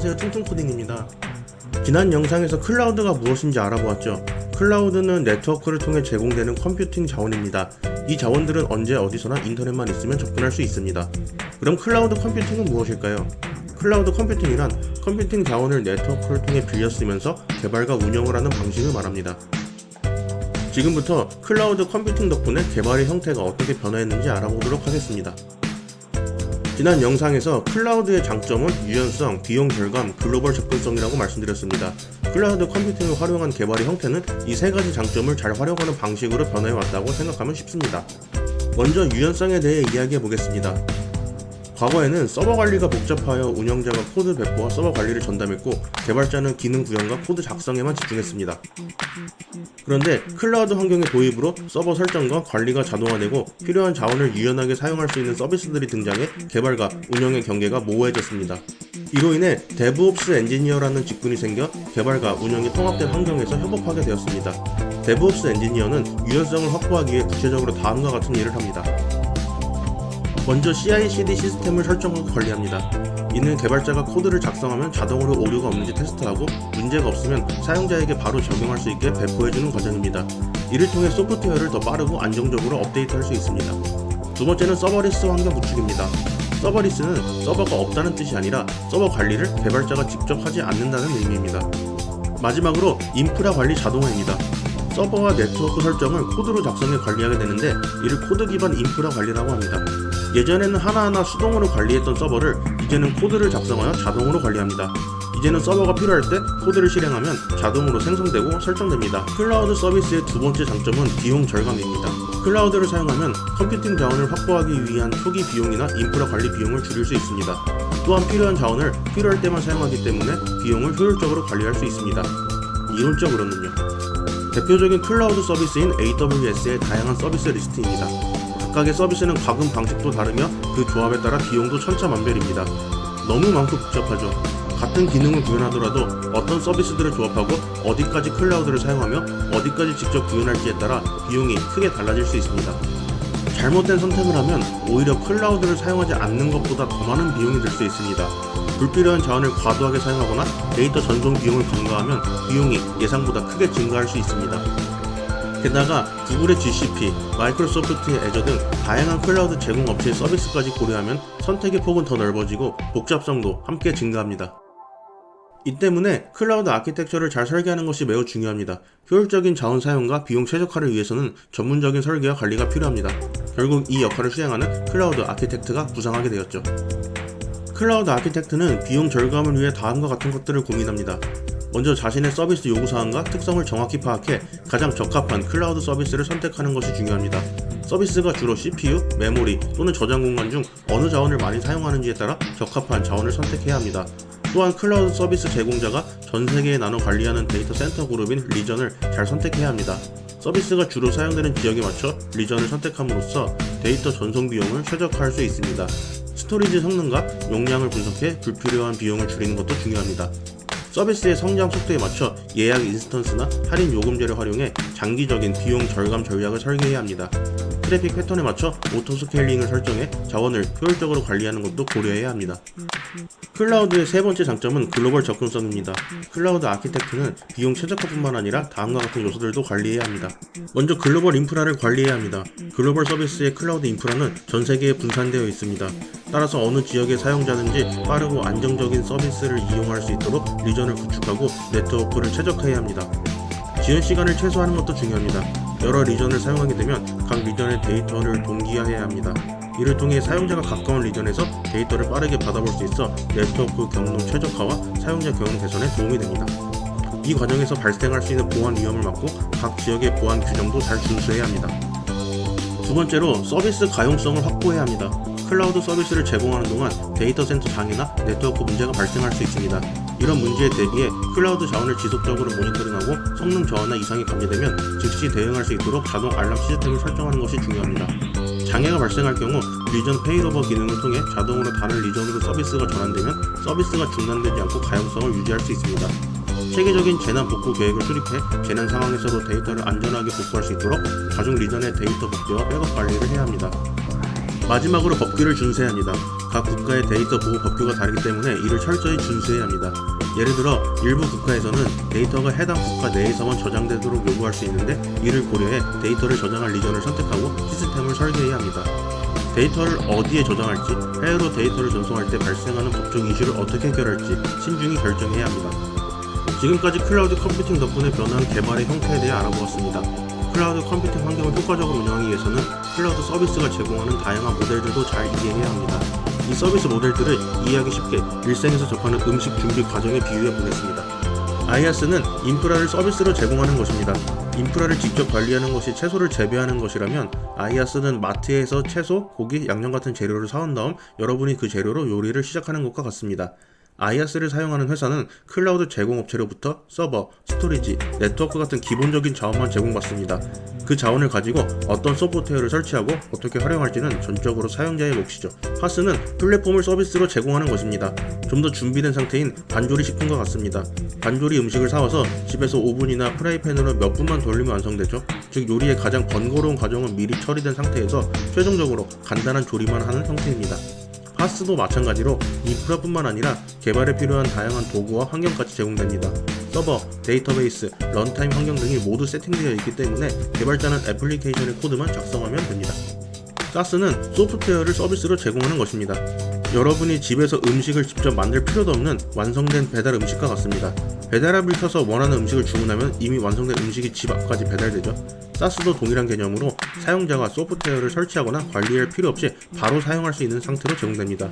안녕하세요, 퉁퉁코딩입니다. 지난 영상에서 클라우드가 무엇인지 알아보았죠. 클라우드는 네트워크를 통해 제공되는 컴퓨팅 자원입니다. 이 자원들은 언제 어디서나 인터넷만 있으면 접근할 수 있습니다. 그럼 클라우드 컴퓨팅은 무엇일까요? 클라우드 컴퓨팅이란 컴퓨팅 자원을 네트워크를 통해 빌려 쓰면서 개발과 운영을 하는 방식을 말합니다. 지금부터 클라우드 컴퓨팅 덕분에 개발의 형태가 어떻게 변화했는지 알아보도록 하겠습니다. 지난 영상에서 클라우드의 장점은 유연성, 비용 절감, 글로벌 접근성이라고 말씀드렸습니다. 클라우드 컴퓨팅을 활용한 개발의 형태는 이 세 가지 장점을 잘 활용하는 방식으로 변해왔다고 생각하면 쉽습니다. 먼저 유연성에 대해 이야기해 보겠습니다. 과거에는 서버 관리가 복잡하여 운영자가 코드 배포와 서버 관리를 전담했고 개발자는 기능 구현과 코드 작성에만 집중했습니다. 그런데 클라우드 환경의 도입으로 서버 설정과 관리가 자동화되고 필요한 자원을 유연하게 사용할 수 있는 서비스들이 등장해 개발과 운영의 경계가 모호해졌습니다. 이로 인해 데브옵스 엔지니어라는 직군이 생겨 개발과 운영이 통합된 환경에서 협업하게 되었습니다. 데브옵스 엔지니어는 유연성을 확보하기 위해 구체적으로 다음과 같은 일을 합니다. 먼저 CI/CD 시스템을 설정하고 관리합니다. 이는 개발자가 코드를 작성하면 자동으로 오류가 없는지 테스트하고 문제가 없으면 사용자에게 바로 적용할 수 있게 배포해주는 과정입니다. 이를 통해 소프트웨어를 더 빠르고 안정적으로 업데이트할 수 있습니다. 두 번째는 서버리스 환경 구축입니다. 서버리스는 서버가 없다는 뜻이 아니라 서버 관리를 개발자가 직접 하지 않는다는 의미입니다. 마지막으로 인프라 관리 자동화입니다. 서버와 네트워크 설정을 코드로 작성해 관리하게 되는데 이를 코드 기반 인프라 관리라고 합니다. 예전에는 하나하나 수동으로 관리했던 서버를 이제는 코드를 작성하여 자동으로 관리합니다. 이제는 서버가 필요할 때 코드를 실행하면 자동으로 생성되고 설정됩니다. 클라우드 서비스의 두 번째 장점은 비용 절감입니다. 클라우드를 사용하면 컴퓨팅 자원을 확보하기 위한 초기 비용이나 인프라 관리 비용을 줄일 수 있습니다. 또한 필요한 자원을 필요할 때만 사용하기 때문에 비용을 효율적으로 관리할 수 있습니다. 이론적으로는요. 대표적인 클라우드 서비스인 AWS의 다양한 서비스 리스트입니다. 각각의 서비스는 과금 방식도 다르며 그 조합에 따라 비용도 천차만별입니다. 너무 많고 복잡하죠. 같은 기능을 구현하더라도 어떤 서비스들을 조합하고 어디까지 클라우드를 사용하며 어디까지 직접 구현할지에 따라 비용이 크게 달라질 수 있습니다. 잘못된 선택을 하면 오히려 클라우드를 사용하지 않는 것보다 더 많은 비용이 들 수 있습니다. 불필요한 자원을 과도하게 사용하거나 데이터 전송 비용을 간과하면 비용이 예상보다 크게 증가할 수 있습니다. 게다가 구글의 GCP, 마이크로소프트의 애저 등 다양한 클라우드 제공 업체의 서비스까지 고려하면 선택의 폭은 더 넓어지고 복잡성도 함께 증가합니다. 이 때문에 클라우드 아키텍처를 잘 설계하는 것이 매우 중요합니다. 효율적인 자원 사용과 비용 최적화를 위해서는 전문적인 설계와 관리가 필요합니다. 결국 이 역할을 수행하는 클라우드 아키텍트가 부상하게 되었죠. 클라우드 아키텍트는 비용 절감을 위해 다음과 같은 것들을 고민합니다. 먼저 자신의 서비스 요구사항과 특성을 정확히 파악해 가장 적합한 클라우드 서비스를 선택하는 것이 중요합니다. 서비스가 주로 CPU, 메모리 또는 저장 공간 중 어느 자원을 많이 사용하는지에 따라 적합한 자원을 선택해야 합니다. 또한 클라우드 서비스 제공자가 전 세계에 나눠 관리하는 데이터 센터 그룹인 리전을 잘 선택해야 합니다. 서비스가 주로 사용되는 지역에 맞춰 리전을 선택함으로써 데이터 전송 비용을 최적화할 수 있습니다. 스토리지 성능과 용량을 분석해 불필요한 비용을 줄이는 것도 중요합니다. 서비스의 성장 속도에 맞춰 예약 인스턴스나 할인 요금제를 활용해 장기적인 비용 절감 전략을 설계해야 합니다. 트래픽 패턴에 맞춰 오토 스케일링을 설정해 자원을 효율적으로 관리하는 것도 고려해야 합니다. 클라우드의 세 번째 장점은 글로벌 접근성입니다. 클라우드 아키텍트는 비용 최적화뿐만 아니라 다음과 같은 요소들도 관리해야 합니다. 먼저 글로벌 인프라를 관리해야 합니다. 글로벌 서비스의 클라우드 인프라는 전 세계에 분산되어 있습니다. 따라서 어느 지역의 사용자든지 빠르고 안정적인 서비스를 이용할 수 있도록 리전을 구축하고 네트워크를 최적화해야 합니다. 지연 시간을 최소화하는 것도 중요합니다. 여러 리전을 사용하게 되면 각 리전의 데이터를 동기화해야 합니다. 이를 통해 사용자가 가까운 리전에서 데이터를 빠르게 받아볼 수 있어 네트워크 경로 최적화와 사용자 경험 개선에 도움이 됩니다. 이 과정에서 발생할 수 있는 보안 위험을 막고 각 지역의 보안 규정도 잘 준수해야 합니다. 두 번째로 서비스 가용성을 확보해야 합니다. 클라우드 서비스를 제공하는 동안 데이터 센터 장애나 네트워크 문제가 발생할 수 있습니다. 이런 문제에 대비해 클라우드 자원을 지속적으로 모니터링하고 성능 저하나 이상이 감지되면 즉시 대응할 수 있도록 자동 알람 시스템을 설정하는 것이 중요합니다. 장애가 발생할 경우 리전 페일오버 기능을 통해 자동으로 다른 리전으로 서비스가 전환되면 서비스가 중단되지 않고 가용성을 유지할 수 있습니다. 체계적인 재난 복구 계획을 수립해 재난 상황에서도 데이터를 안전하게 복구할 수 있도록 가중 리전의 데이터 복제와 백업 관리를 해야 합니다. 마지막으로 법규를 준수해야 합니다. 각 국가의 데이터 보호 법규가 다르기 때문에 이를 철저히 준수해야 합니다. 예를 들어 일부 국가에서는 데이터가 해당 국가 내에서만 저장되도록 요구할 수 있는데 이를 고려해 데이터를 저장할 리전을 선택하고 시스템을 설계해야 합니다. 데이터를 어디에 저장할지, 해외로 데이터를 전송할 때 발생하는 법적 이슈를 어떻게 해결할지 신중히 결정해야 합니다. 지금까지 클라우드 컴퓨팅 덕분에 변화한 개발의 형태에 대해 알아보았습니다. 클라우드 컴퓨팅 환경을 효과적으로 운영하기 위해서는 클라우드 서비스가 제공하는 다양한 모델들도 잘 이해해야 합니다. 이 서비스 모델들을 이해하기 쉽게 일생에서 접하는 음식 준비 과정에 비유해 보겠습니다. IaaS는 인프라를 서비스로 제공하는 것입니다. 인프라를 직접 관리하는 것이 채소를 재배하는 것이라면 IaaS는 마트에서 채소, 고기, 양념 같은 재료를 사온 다음 여러분이 그 재료로 요리를 시작하는 것과 같습니다. IaaS를 사용하는 회사는 클라우드 제공업체로부터 서버, 스토리지, 네트워크 같은 기본적인 자원만 제공받습니다. 그 자원을 가지고 어떤 소프트웨어를 설치하고 어떻게 활용할지는 전적으로 사용자의 몫이죠. 파스는 플랫폼을 서비스로 제공하는 것입니다. 좀 더 준비된 상태인 반조리 식품과 같습니다. 반조리 음식을 사와서 집에서 오븐이나 프라이팬으로 몇 분만 돌리면 완성되죠. 즉 요리의 가장 번거로운 과정은 미리 처리된 상태에서 최종적으로 간단한 조리만 하는 형태입니다. 파스도 마찬가지로 인프라뿐만 아니라 개발에 필요한 다양한 도구와 환경까지 제공됩니다. 서버, 데이터베이스, 런타임 환경 등이 모두 세팅되어 있기 때문에 개발자는 애플리케이션의 코드만 작성하면 됩니다. 사스는 소프트웨어를 서비스로 제공하는 것입니다. 여러분이 집에서 음식을 직접 만들 필요도 없는 완성된 배달 음식과 같습니다. 배달앱을 켜서 원하는 음식을 주문하면 이미 완성된 음식이 집 앞까지 배달되죠. 사스도 동일한 개념으로 사용자가 소프트웨어를 설치하거나 관리할 필요 없이 바로 사용할 수 있는 상태로 제공됩니다.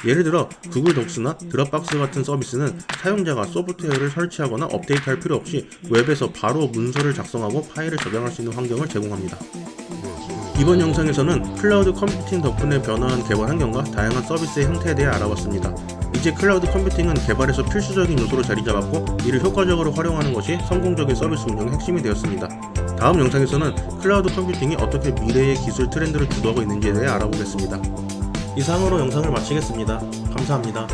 예를 들어 구글 독스나 드롭박스 같은 서비스는 사용자가 소프트웨어를 설치하거나 업데이트할 필요 없이 웹에서 바로 문서를 작성하고 파일을 저장할 수 있는 환경을 제공합니다. 이번 영상에서는 클라우드 컴퓨팅 덕분에 변화한 개발 환경과 다양한 서비스의 형태에 대해 알아봤습니다. 이제 클라우드 컴퓨팅은 개발에서 필수적인 요소로 자리 잡았고 이를 효과적으로 활용하는 것이 성공적인 서비스 운영의 핵심이 되었습니다. 다음 영상에서는 클라우드 컴퓨팅이 어떻게 미래의 기술 트렌드를 주도하고 있는지에 대해 알아보겠습니다. 이상으로 영상을 마치겠습니다. 감사합니다.